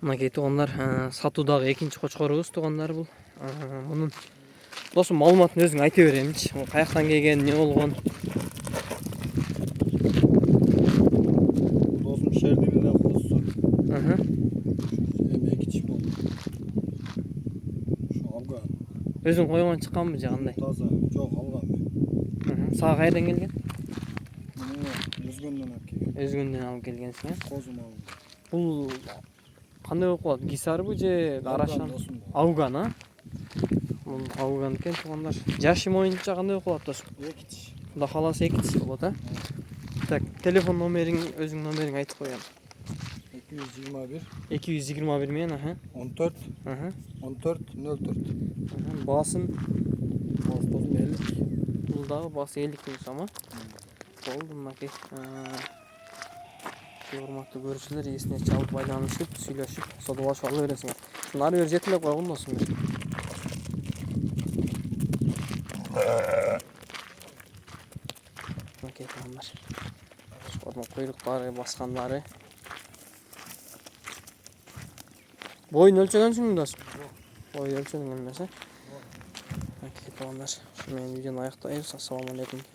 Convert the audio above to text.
Мынакей туугандар, сатуудагы экинчи кочкорубуз туугандар бул. Мунун досум маалыматын өзүң айта береминчи. Бул каяктан келген, эмне болгон? Досум шердин эле козусу. Эми экинчи болду. Ушу алган. Өзүң койгон чыкканбы же кандай? Таза, жок алган мен. Сага кайерден келген? Өзгөндөн алып келген. Өзгөндөн алып келгенсиң, э? Козум алган. Бул кандай болуп калат? Гисарбы же Арашан? Ауган, а? Бул Ауган экен туугандар. Жашы боюнча кандай болуп калат досум? Экинчи. Кудай кааласа экинчи болот, а? Так, телефон номериң, өзүңүн номериңди айтып коем. 221 221 менен, 14 14 04. Басым Досум 50. бул дагы басы 50 миң сом, а? Болду, мынакей. Урматтуу көрүүчүлөр, эсине чалып байланышып, сүйлөшүп, содолошуп ала бересиңер. Ары бери жетелеп койгон досум. Мынакей туугандар. Шордун куйруктары, баскандары. Боюн өлчөгөнсүңбү досум? Бой өлчөдүң эмес, э? Мынакей туугандар, ушу менен видеону аяктайбыз. Ассаламу алейкум.